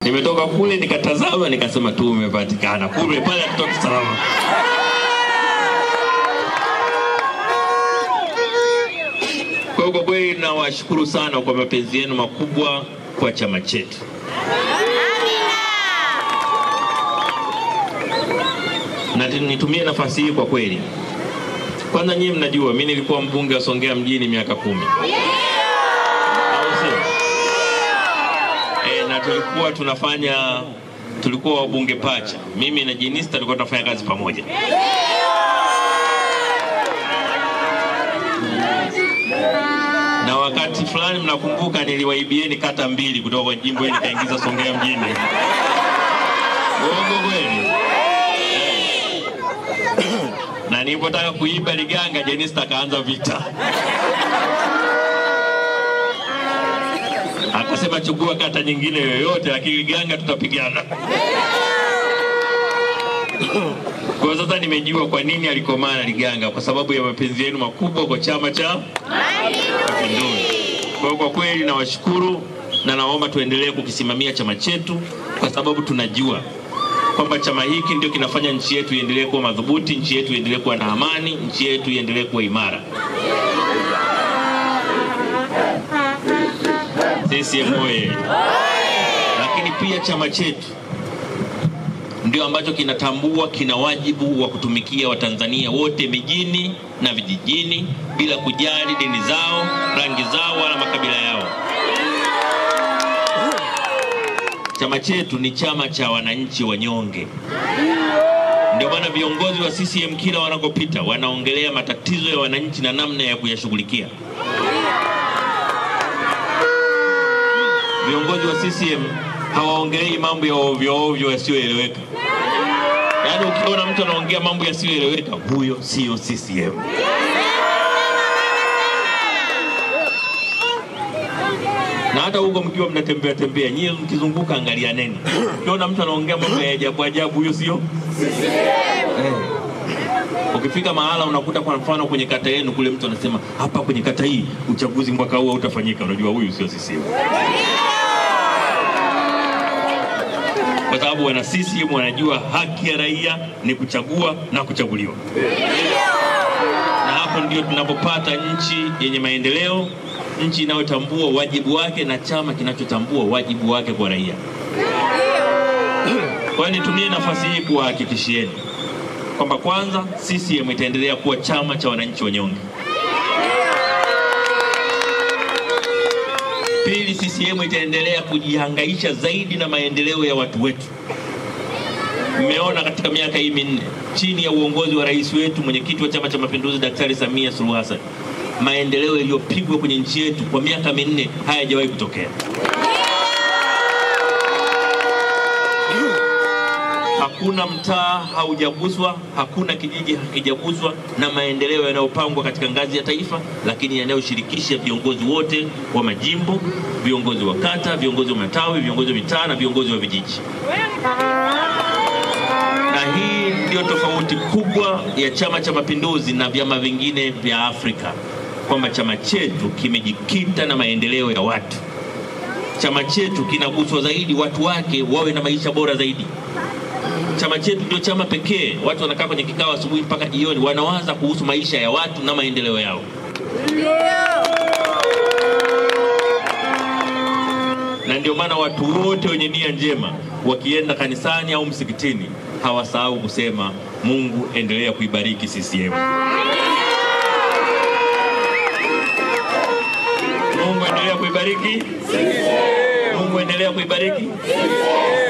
Nimetoka kule nikatazama nikasema tu umepatikana. Kule pale kutoka salama. Kwa kweli nawashukuru sana kwa mapenzi yenu makubwa kwa chama chetu. Na nitumie nafasi hii kwa kweli. Kwanza nyinyi mnajua mimi nilikuwa mbunge wa Songea mjini miaka 10. Na tulikuwa wabunge pacha. Mimi na Jenista tulikuwa tunafanya kazi pamoja. Na wakati fulani mnakumbuka niliwaibieni kata 2 kutoka kwa jimbo hili nikaingiza Songea mjini. Uongo kweli? Na nilipotaka kuiba Liganga, Jenista akaanza vita. Akasema chukua kata nyingine yoyote lakini Liganga tutapigana. Kwa sasa nimejua kwa nini alikomana Liganga, kwa sababu ya mapenzi yenu makubwa kwa chama cha Mapinduzi. Kwa kweli nawashukuru na naomba tuendelee kukisimamia chama chetu, kwa sababu tunajua kwamba chama hiki ndio kinafanya nchi yetu iendelee kuwa madhubuti, nchi yetu iendelee kuwa na amani, nchi yetu iendelee kuwa imara. CCM oye! Lakini pia chama chetu ndio ambacho kinatambua kina wajibu wa kutumikia Watanzania wote mijini na vijijini bila kujali dini zao, rangi zao wala makabila yao. Chama chetu ni chama cha wananchi wanyonge. Ndio maana viongozi wa CCM kila wanakopita wanaongelea matatizo ya wananchi na namna ya kuyashughulikia. Viongozi wa CCM hawaongelei mambo ya ovyo ovyo yasiyoeleweka. Yaani ukiona mtu anaongea mambo yasiyoeleweka, huyo sio CCM. Na hata huko mkiwa mnatembea nyie mkizunguka angalia neni. Ukiona mtu anaongea mambo ya ajabu huyo sio CCM. Ukifika mahala unakuta kwa mfano kwenye kata yenu kule mtu anasema hapa kwenye kata hii uchaguzi mwaka huu utafanyika, unajua huyu sio CCM. Kwa sababu wana CCM wanajua haki ya raia ni kuchagua na kuchaguliwa. Na hapo ndio tunapopata nchi yenye maendeleo, nchi inayotambua wajibu wake na chama kinachotambua wajibu wake kwa raia. Kwa hiyo nitumie nafasi hii kuwahakikishieni kwamba kwanza CCM itaendelea kuwa chama cha wananchi wanyonge. Pili, CCM itaendelea kujihangaisha zaidi na maendeleo ya watu wetu. Mmeona katika miaka hii 4 chini ya uongozi wa rais wetu, mwenyekiti wa Chama cha Mapinduzi Daktari Samia Suluhu Hassan, maendeleo yaliyopigwa kwenye nchi yetu kwa miaka 4 hayajawahi kutokea. Hakuna mtaa haujaguswa, hakuna kijiji hakijaguswa na maendeleo yanayopangwa katika ngazi ya taifa, lakini yanayoshirikisha viongozi wote wa majimbo, viongozi wa kata, viongozi wa matawi, viongozi wa mitaa na viongozi wa vijiji. Na hii ndio tofauti kubwa ya Chama cha Mapinduzi na vyama vingine vya Afrika, kwamba chama chetu kimejikita na maendeleo ya watu. Chama chetu kinaguswa zaidi watu wake wawe na maisha bora zaidi. Chama chetu ndio chama pekee watu wanakaa kwenye kikao asubuhi mpaka jioni wanawaza kuhusu maisha ya watu na maendeleo yao. Na ndio maana watu wote wenye nia njema wakienda kanisani au msikitini hawasahau kusema Mungu endelea kuibariki CCM. Mungu endelea kuibariki CCM. Mungu endelea kuibariki CCM.